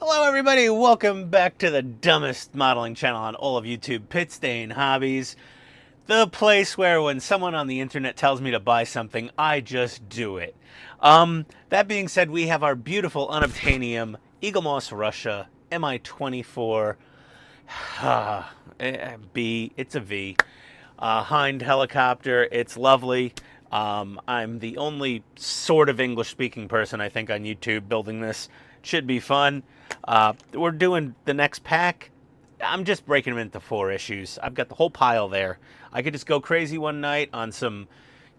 Hello everybody, welcome back to the dumbest modeling channel on all of YouTube, Pit Stain Hobbies. The place where when someone on the internet tells me to buy something, I just do it. That being said, we have our beautiful unobtainium Eaglemoss Russia MI-24 B, it's a V. Hind helicopter, it's lovely. I'm the only sort of English-speaking person, I think, on YouTube building this. Should be fun. We're doing the next pack. I'm just breaking them into 4 issues. I've got the whole pile there. I could just go crazy one night on some,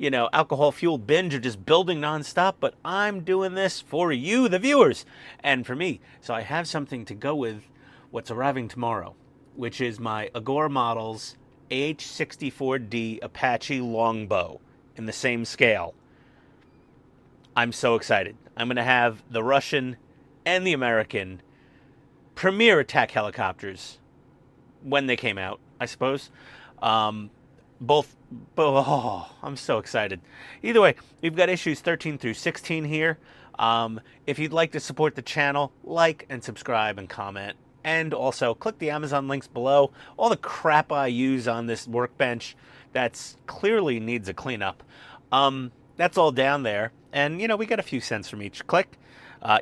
alcohol-fueled binge or just building nonstop, but I'm doing this for you, the viewers, and for me. So I have something to go with what's arriving tomorrow, which is my Agora Models AH-64D Apache Longbow in the same scale. I'm so excited. I'm going to have the Russian and the American premier attack helicopters when they came out, I suppose. Both, I'm so excited. Either way, we've got issues 13 through 16 here. If you'd like to support the channel, like and subscribe and comment. And also, click the Amazon links below. All the crap I use on this workbench that's clearly needs a cleanup. That's all down there. And, we get a few cents from each click,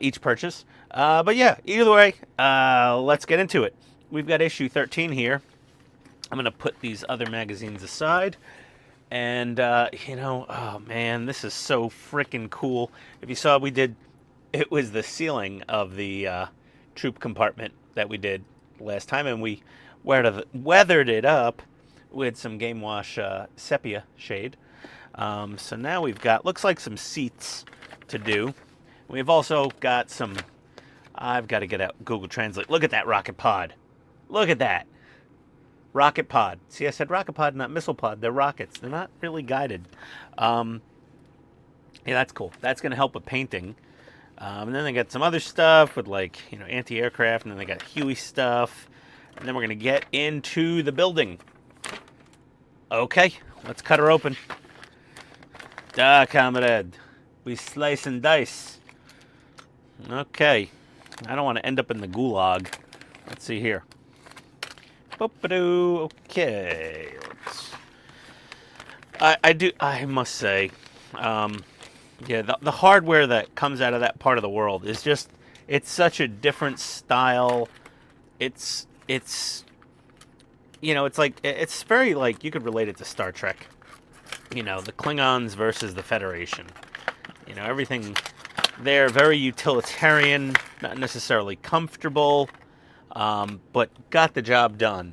each purchase. But yeah, either way, let's get into it. We've got issue 13 here. I'm going to put these other magazines aside. And, oh man, this is so freaking cool. If you saw, it was the ceiling of the troop compartment that we did last time. And we weathered it up with some Game Wash sepia shade. So now we've got, looks like some seats to do. We've also got some, I've got to get out Google Translate. Look at that rocket pod. Look at that. Rocket pod. See, I said rocket pod, not missile pod. They're rockets. They're not really guided. Yeah, that's cool. That's going to help with painting. And then they got some other stuff with anti-aircraft, and then they got Huey stuff. And then we're going to get into the building. Okay, let's cut her open. Da, comrade. We slice and dice. Okay. I don't want to end up in the gulag. Let's see here. Boop-a-doo. Okay. I must say, yeah, the hardware that comes out of that part of the world is just, it's such a different style. It's it's very you could relate it to Star Trek. The Klingons versus the Federation. Everything there, very utilitarian, not necessarily comfortable, but got the job done,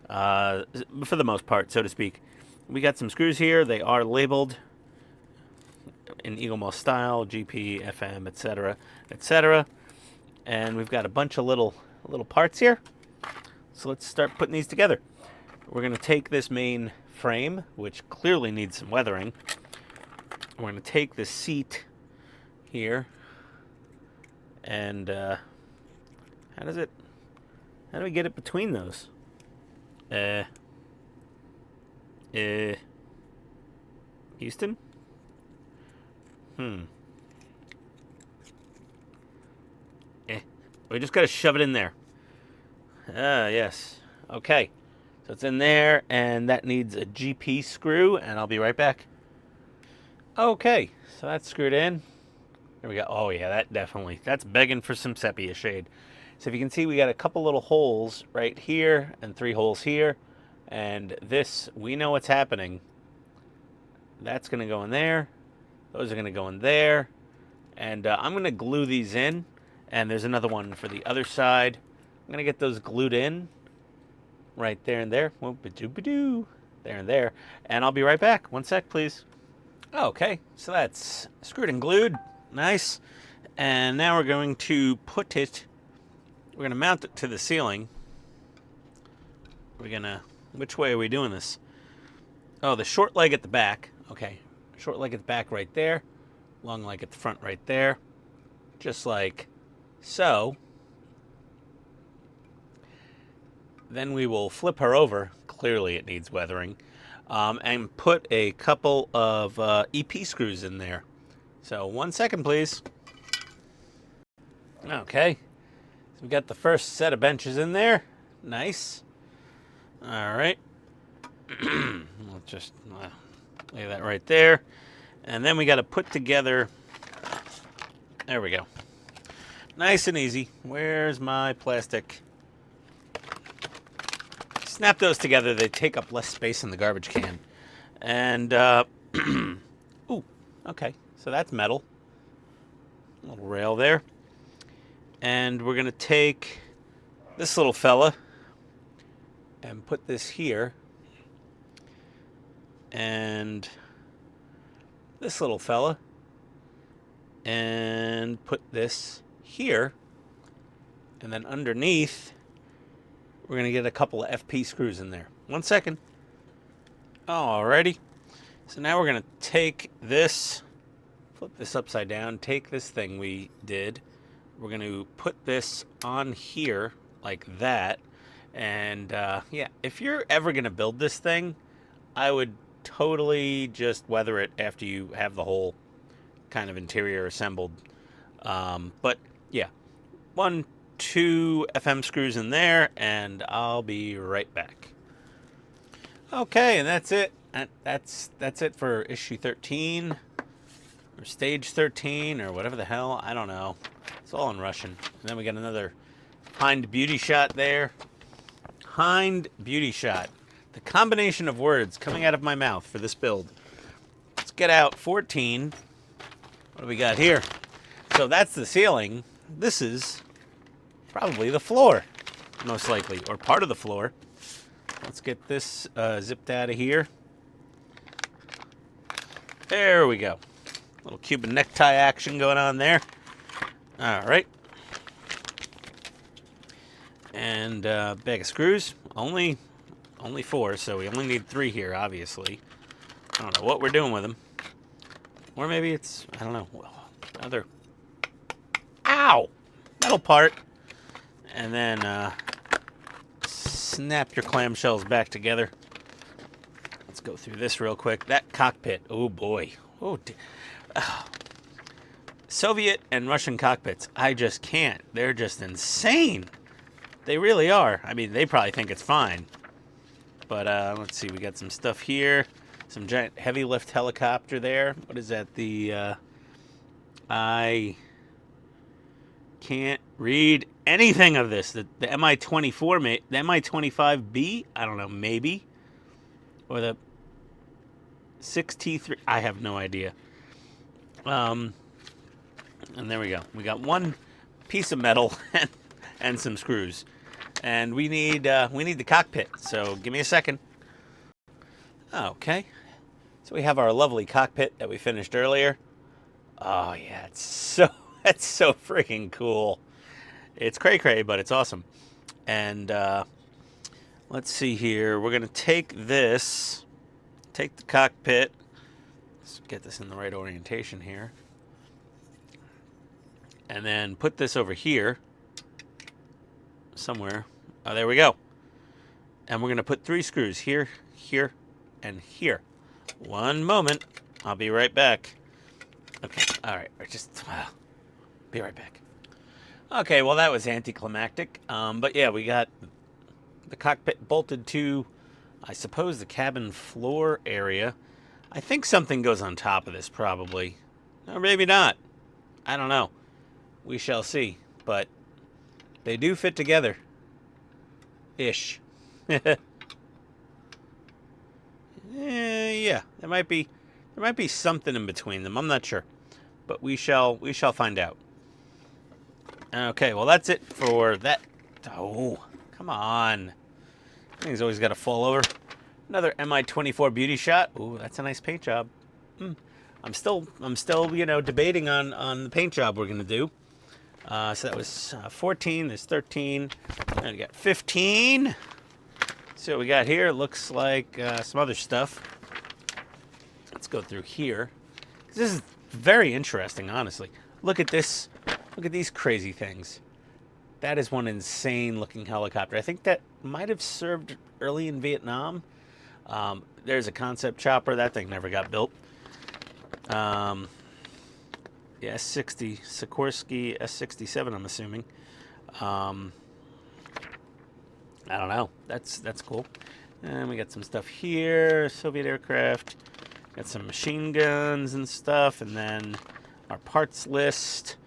for the most part, so to speak. We got some screws here. They are labeled in Eaglemoss style, GP, FM, etc., etc. And we've got a bunch of little parts here. So let's start putting these together. We're going to take this main frame, which clearly needs some weathering. We're going to take the seat here, and how do we get it between those? Houston? We just got to shove it in there. Yes. Okay. So it's in there, and that needs a GP screw, and I'll be right back. Okay, so that's screwed in. There we go. Oh yeah, that's begging for some sepia shade. So if you can see, we got a couple little holes right here and 3 holes here. And this, we know what's happening. That's going to go in there. Those are going to go in there. And I'm going to glue these in. And there's another one for the other side. I'm going to get those glued in. Right there and there. There and there. And I'll be right back. 1 sec, please. Okay, so that's screwed and glued. Nice. And now we're going to we're going to mount it to the ceiling. Which way are we doing this? Oh, the short leg at the back. Okay, short leg at the back right there. Long leg at the front right there. Just like so. Then we will flip her over. Clearly it needs weathering. And put a couple of EP screws in there. So 1 second, please. Okay. So we got the first set of benches in there. Nice. All right. We'll just lay that right there. And then we got to put together, there we go. Nice and easy. Where's my plastic? Snap those together. They take up less space in the garbage can. And, ooh, okay. So that's metal. A little rail there. And we're going to take this little fella and put this here. And this little fella. And put this here. And then underneath, we're going to get a couple of FP screws in there. 1 second. Alrighty. So now we're going to take this, flip this upside down, take this thing we did. We're going to put this on here like that. And yeah, if you're ever going to build this thing, I would totally just weather it after you have the whole kind of interior assembled. But yeah, 1, 2 FM screws in there, and I'll be right back. Okay, and that's it. That's it for issue 13 or stage 13 or whatever the hell. I don't know. It's all in Russian. And then we got another Hind beauty shot there. Hind beauty shot. The combination of words coming out of my mouth for this build. Let's get out 14. What do we got here? So that's the ceiling. This is probably the floor, most likely, or part of the floor. Let's get this zipped out of here. There we go. Little Cuban necktie action going on there. All right. And bag of screws. Only 4, so we only need 3 here, obviously. I don't know what we're doing with them. Or maybe it's, I don't know, another, ow, metal part. And then snap your clamshells back together. Let's go through this real quick. That cockpit, oh boy. Oh, Soviet and Russian cockpits, I just can't. They're just insane. They really are. I mean, they probably think it's fine. But let's see, we got some stuff here. Some giant heavy lift helicopter there. What is that? The, I can't read anything of this. The MI-24, the MI-25v, I don't know, maybe. Or the 6T3, I have no idea. And there we go. We got 1 piece of metal and some screws. And we need the cockpit, so give me a second. Okay. So we have our lovely cockpit that we finished earlier. Oh yeah, it's so freaking cool. It's cray-cray, but it's awesome. And let's see here. We're gonna take the cockpit. Let's get this in the right orientation here. And then put this over here somewhere. Oh, there we go. And we're gonna put 3 screws here, here, and here. 1 moment. I'll be right back. Okay, all right. Be right back. Okay, well, that was anticlimactic. But yeah, we got the cockpit bolted to, I suppose, the cabin floor area. I think something goes on top of this, probably. Or maybe not. I don't know. We shall see. But they do fit together. Ish. Yeah, there might be something in between them. I'm not sure, but we shall find out. Okay, well that's it for that. Oh, come on! Thing's always got to fall over. Another MI-24 beauty shot. Ooh, that's a nice paint job. I'm still debating on the paint job we're gonna do. So that was 14. There's 13. And we got 15. So what we got here looks like some other stuff. Let's go through here. This is very interesting, honestly. Look at this. Look at these crazy things. That is one insane looking helicopter. I think that might have served early in Vietnam. There's a concept chopper. That thing never got built. The S-60, Sikorsky S-67, I'm assuming. I don't know. That's cool. And we got some stuff here. Soviet aircraft. Got some machine guns and stuff. And then our parts list.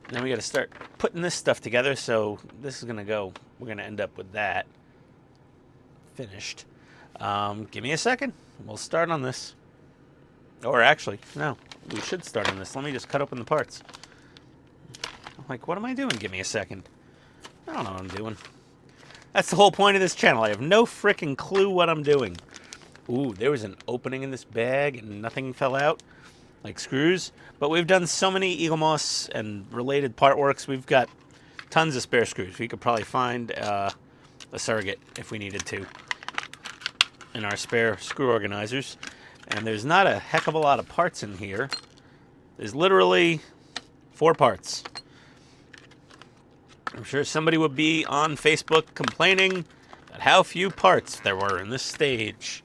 And then we got to start putting this stuff together. So this is going to go. We're going to end up with that finished. Give me a second. We'll start on this. Or actually, no. We should start on this. Let me just cut open the parts. I'm like, what am I doing? Give me a second. I don't know what I'm doing. That's the whole point of this channel. I have no freaking clue what I'm doing. Ooh, there was an opening in this bag and nothing fell out, like screws. But we've done so many Eaglemoss and related part works. We've got tons of spare screws. We could probably find a surrogate if we needed to in our spare screw organizers. And there's not a heck of a lot of parts in here. There's literally 4 parts. I'm sure somebody would be on Facebook complaining about how few parts there were in this stage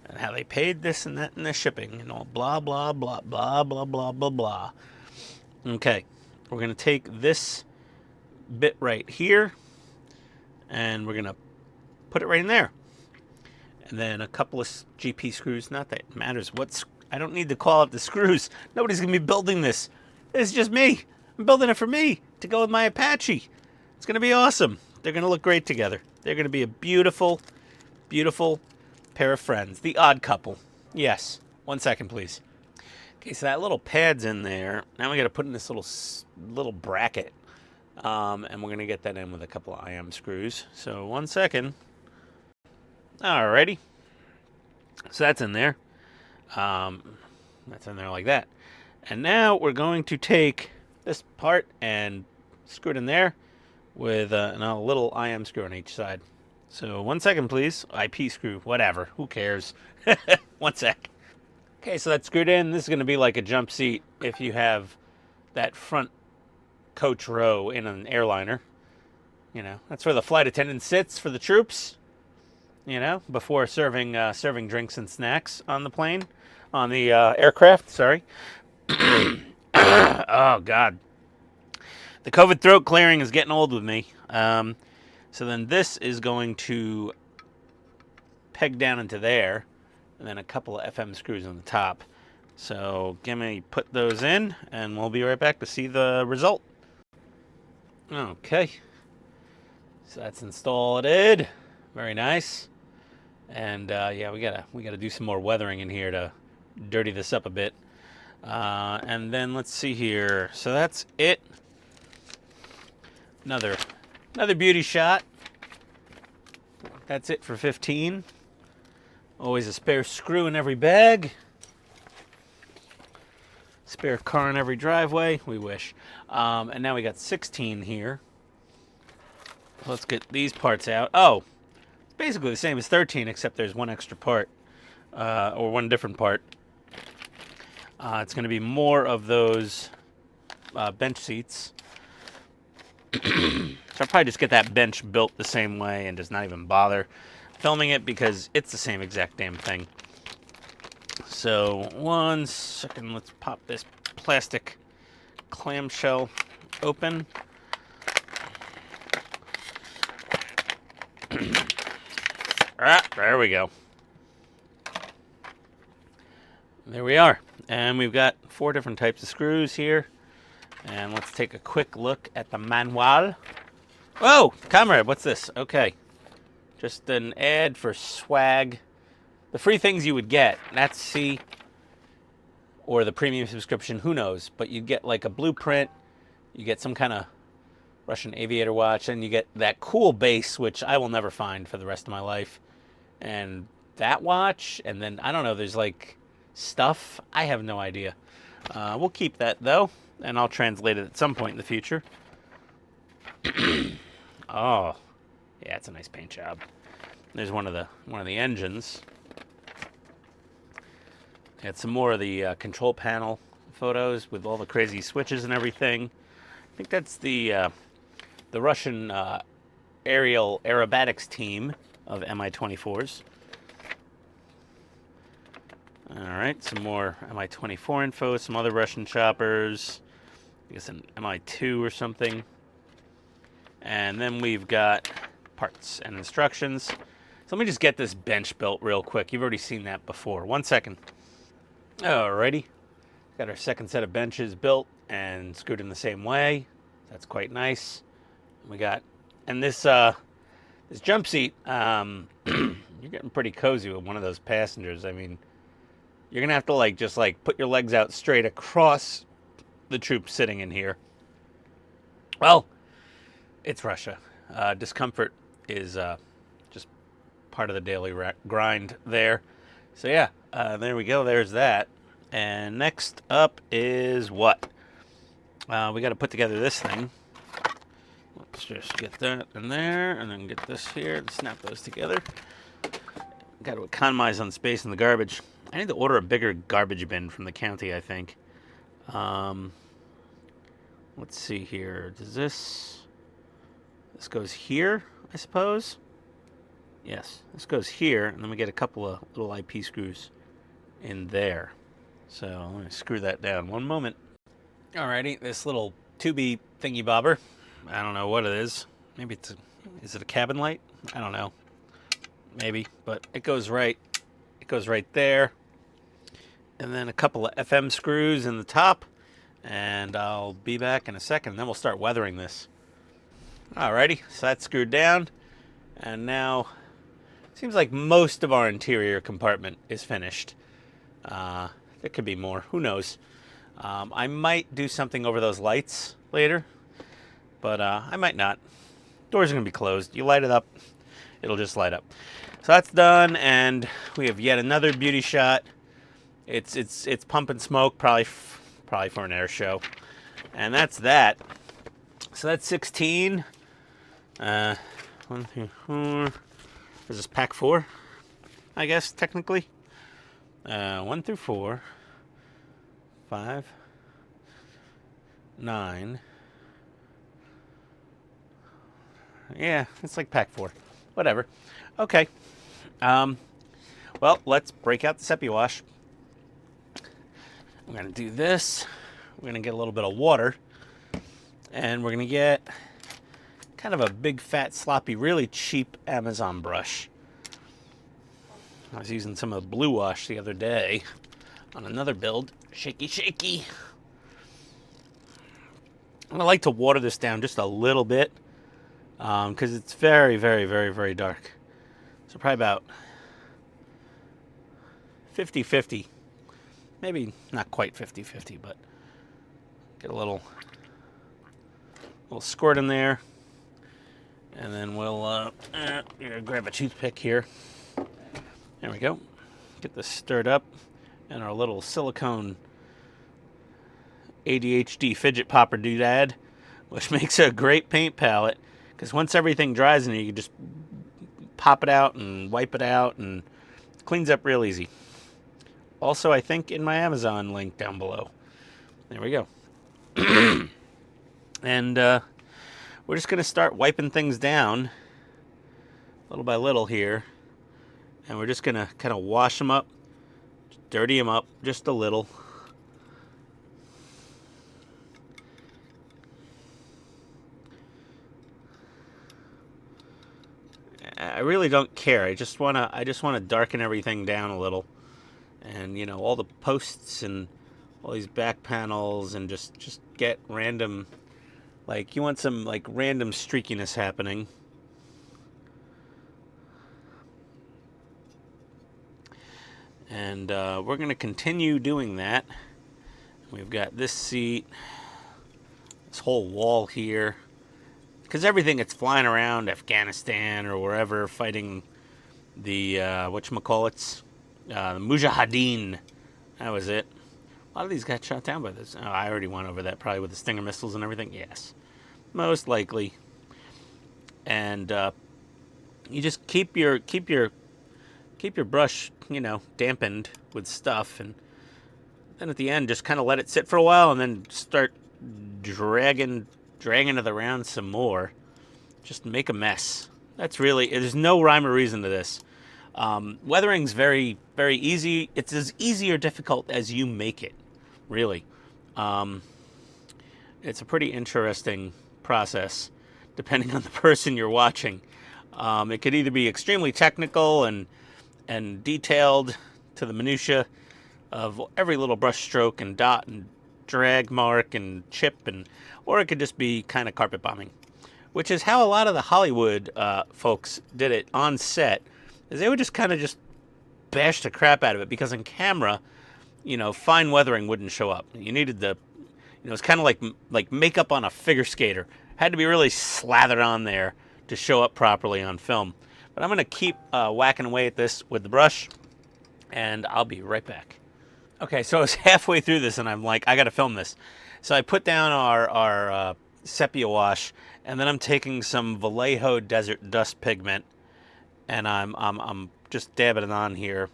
and how they paid this and that and the shipping and all blah, blah, blah, blah, blah, blah, blah, blah. Okay, we're going to take this bit right here and we're going to put it right in there. And then a couple of GP screws. Not that it matters. I don't need to call out the screws. Nobody's going to be building this. It's just me. I'm building it for me to go with my Apache. It's going to be awesome. They're going to look great together. They're going to be a beautiful, beautiful pair of friends. The odd couple. Yes. 1 second, please. Okay, so that little pad's in there. Now we got to put in this little bracket. And we're going to get that in with a couple of IM screws. So 1 second. Alrighty. So that's in there. That's in there like that. And now we're going to take this part and screw it in there with a little IM screw on each side. So 1 second, please. IP screw, whatever. Who cares? 1 sec. Okay, so that's screwed in. This is going to be like a jump seat if you have that front coach row in an airliner. You know, that's where the flight attendant sits for the troops. You know, before serving drinks and snacks on the plane, on the aircraft. Sorry. Oh God. The COVID throat clearing is getting old with me. So then this is going to peg down into there, and then a couple of FM screws on the top. So put those in, and we'll be right back to see the result. Okay. So that's installed. Very nice. And yeah, we gotta do some more weathering in here to dirty this up a bit. And then let's see here. So that's it. Another beauty shot. That's it for 15. Always a spare screw in every bag. Spare car in every driveway. We wish. And now we got 16 here. Let's get these parts out. Oh, it's basically the same as 13, except there's one extra part, or one different part. It's going to be more of those bench seats. So I'll probably just get that bench built the same way and just not even bother filming it because it's the same exact damn thing. So 1 second, let's pop this plastic clamshell open. There we go. There we are. And we've got 4 different types of screws here. And let's take a quick look at the manual. Whoa, comrade, what's this? Okay. Just an ad for swag. The free things you would get, that's C, or the premium subscription, who knows. But you'd get like a blueprint, you get some kind of Russian aviator watch, and you get that cool base, which I will never find for the rest of my life. And that watch, and then, I don't know, there's like stuff. I have no idea. We'll keep that, though, and I'll translate it at some point in the future. Oh, yeah, it's a nice paint job. There's one of the engines. Got some more of the control panel photos with all the crazy switches and everything. I think that's the Russian aerial aerobatics team of MI-24s. All right, some more MI-24 info, some other Russian choppers. I guess an MI-2 or something. And then we've got parts and instructions. So let me just get this bench built real quick. You've already seen that before. 1 second. Alrighty. Got our second set of benches built and screwed in the same way. That's quite nice. We got, and this jump seat, you're getting pretty cozy with one of those passengers. I mean, you're gonna have to just put your legs out straight across the troops sitting in here. Well, it's Russia. Discomfort is just part of the daily grind there. So yeah, there we go. There's that. And next up is what? We got to put together this thing. Let's just get that in there, and then get this here and snap those together. Got to economize on space in the garbage. I need to order a bigger garbage bin from the county, I think. Let's see here. Does this goes here, I suppose? Yes, this goes here, and then we get a couple of little IP screws in there. So I'm going to screw that down. One moment. Alrighty, this little tubey thingy bobber. I don't know what it is. Maybe is it a cabin light? I don't know. Maybe, but it goes right there. And then a couple of FM screws in the top. And I'll be back in a second. Then we'll start weathering this. Alrighty, so that's screwed down. And now, it seems like most of our interior compartment is finished. There could be more. Who knows? I might do something over those lights later. But I might not. Doors are going to be closed. You light it up, it'll just light up. So that's done, and we have yet another beauty shot. It's pumping smoke, probably for an air show. And that's that. So that's 16. 1 through 4. Is this pack 4? I guess, technically. 1 through 4. 5. 9. Yeah, it's like pack 4. Whatever. Okay. Well, let's break out the Seppi wash. We're going to do this. We're going to get a little bit of water. And we're going to get kind of a big, fat, sloppy, really cheap Amazon brush. I was using some of the blue wash the other day on another build. Shaky, shaky. I like to water this down just a little bit because it's very, very, very, very dark. So probably about 50-50. Maybe not quite 50-50, but get a little squirt in there. And then we'll grab a toothpick here. There we go. Get this stirred up. And our little silicone ADHD fidget popper doodad, which makes a great paint palette. Because once everything dries in here, you can just pop it out and wipe it out, and it cleans up real easy. Also, I think in my Amazon link down below. There we go. And we're just going to start wiping things down little by little here. And we're just going to kind of wash them up, dirty them up just a little. I really don't care. I just want to darken everything down a little. And you know, all the posts and all these back panels, and just get random, like, you want some like random streakiness happening. And we're going to continue doing that. We've got this seat, this whole wall here, because everything that's flying around Afghanistan or wherever fighting the whatchamacallits, the Mujahideen. That was it. A lot of these got shot down by this. Oh, I already went over that, probably with the Stinger missiles and everything. Yes, most likely. And you just keep your brush, you know, dampened with stuff, and then at the end just kind of let it sit for a while, and then start dragging it around some more. Just make a mess. That's really, there's no rhyme or reason to this. Weathering's very, very easy. It's as easy or difficult as you make it, really. It's a pretty interesting process. depending on the person you're watching. It could either be extremely technical and detailed to the minutia of every little brush stroke and dot and drag mark and chip, or it could just be kind of carpet bombing, which is how a lot of the Hollywood folks did it on set, is they would just kind of just bash the crap out of it, because on camera, fine weathering wouldn't show up. You needed it's kind of like makeup on a figure skater. Had to be really slathered on there to show up properly on film. But I'm going to keep whacking away at this with the brush, and I'll be right back. Okay, so I was halfway through this, and I'm like, I got to film this. So I put down our sepia wash, and then I'm taking some Vallejo Desert Dust pigment, and I'm just dabbing it on here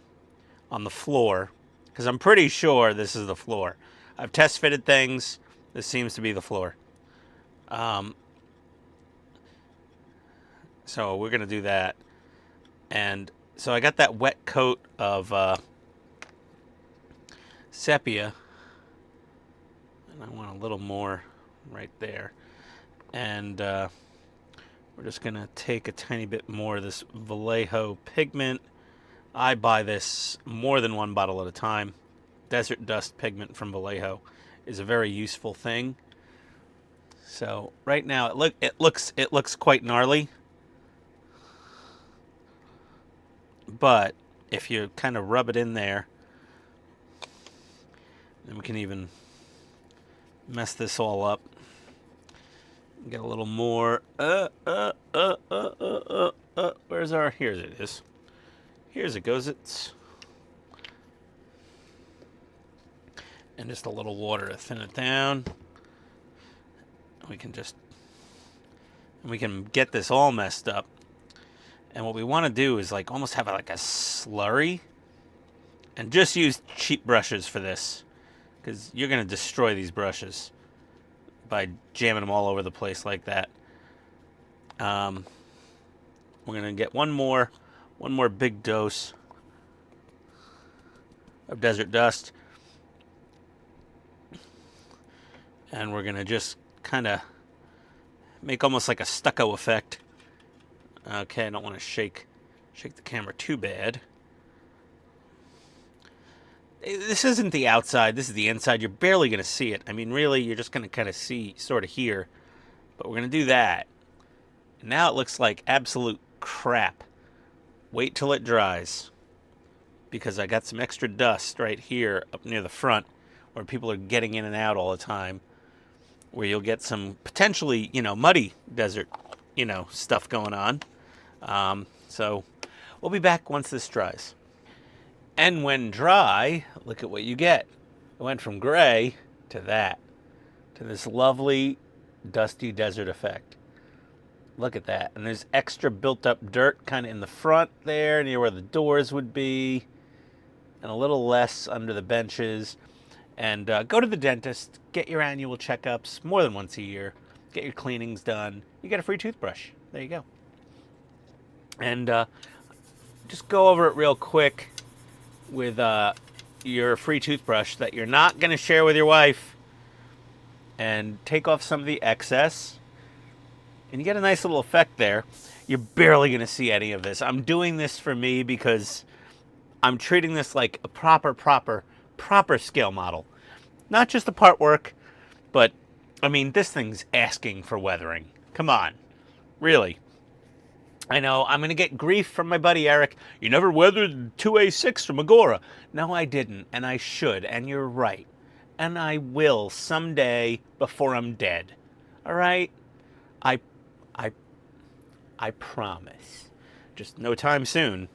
on the floor, because I'm pretty sure this is the floor. I've test fitted things. This seems to be the floor. So we're going to do that. And so I got that wet coat of sepia, and I want a little more right there. And we're just going to take a tiny bit more of this Vallejo pigment. I buy this more than one bottle at a time. Desert Dust pigment from Vallejo is a very useful thing. So right now it looks quite gnarly, but if you kind of rub it in there, then we can even mess this all up. Get a little more. Where's our? Here it is. Here's it goes. And just a little water to thin it down. We can get this all messed up. And what we want to do is like almost have like a slurry, and just use cheap brushes for this, because you're going to destroy these brushes by jamming them all over the place like that. We're going to get one more big dose of Desert Dust, and we're going to just kind of make almost like a stucco effect. Okay, I don't want to shake the camera too bad. This isn't the outside, this is the inside. You're barely going to see it. I mean, really, you're just going to kind of see sort of here. But we're going to do that. And now it looks like absolute crap. Wait till it dries, because I got some extra dust right here up near the front where people are getting in and out all the time, where you'll get some potentially, muddy desert, stuff going on. So we'll be back once this dries. And when dry, look at what you get. It went from gray to that, to this lovely dusty desert effect. Look at that. And there's extra built up dirt kind of in the front there, near where the doors would be, and a little less under the benches. And go to the dentist, get your annual checkups more than once a year, get your cleanings done. You get a free toothbrush. There you go. And just go over it real quick with your free toothbrush that you're not going to share with your wife, and take off some of the excess, and you get a nice little effect there. You're barely going to see any of this. I'm doing this for me because I'm treating this like a proper scale model. Not just the part work, but I mean, this thing's asking for weathering. Come on. Really. I know I'm going to get grief from my buddy Eric. You never weathered 2A6 from Agora. No, I didn't, and I should, and you're right. And I will someday before I'm dead. All right? I promise. Just no time soon.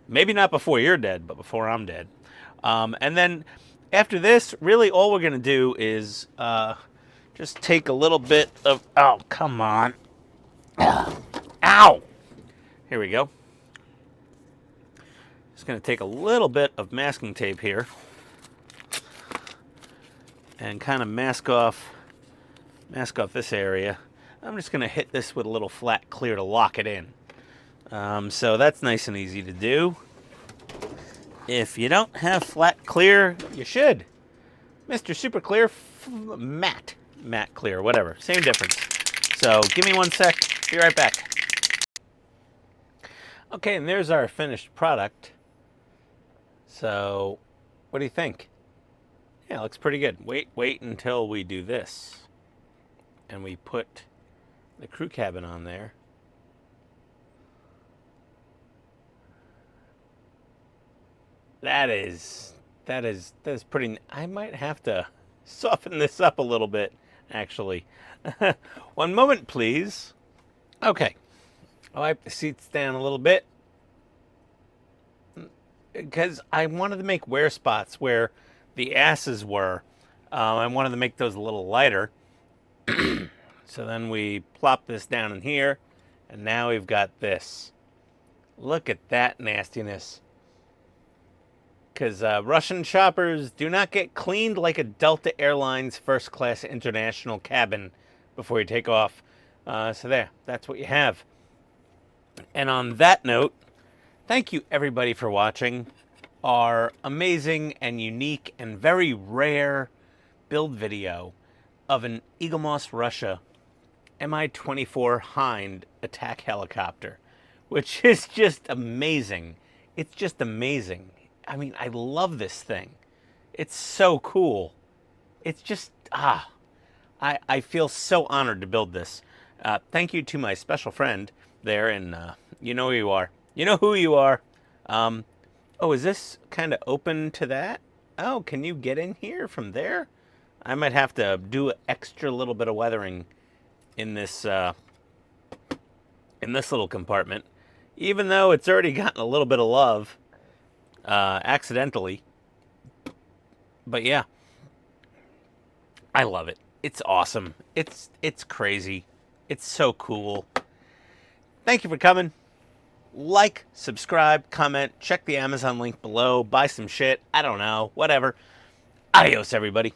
Maybe not before you're dead, but before I'm dead. And then after this, really all we're going to do is just take a little bit of... Oh, come on. Ow! Here we go. Just going to take a little bit of masking tape here and kind of mask off this area. I'm just going to hit this with a little flat clear to lock it in. So that's nice and easy to do. If you don't have flat clear, you should. Mr. Super Clear, matte clear, whatever. Same difference. So give me one sec. Be right back. Okay, and there's our finished product. So, what do you think? Yeah, it looks pretty good. Wait until we do this. And we put the crew cabin on there. That is pretty. I might have to soften this up a little bit, actually. One moment, please. Okay. I'll wipe the seats down a little bit because I wanted to make wear spots where the asses were. I wanted to make those a little lighter. So then we plop this down in here, and now we've got this. Look at that nastiness. Because Russian choppers do not get cleaned like a Delta Airlines first class international cabin before you take off. So there, that's what you have. And on that note, thank you everybody for watching our amazing and unique and very rare build video of an Eaglemoss Russia MI-24 Hind attack helicopter, which is just amazing. It's just amazing. I mean, I love this thing. It's so cool. It's just, I feel so honored to build this. Thank you to my special friend there, and you know who you are. You know who you are. Oh, is this kind of open to that? Oh, can you get in here from there? I might have to do an extra little bit of weathering in this little compartment, even though it's already gotten a little bit of love accidentally. But yeah, I love it. It's awesome. It's crazy. It's so cool. Thank you for coming. Like, subscribe, comment, check the Amazon link below, buy some shit. I don't know, whatever. Adios, everybody.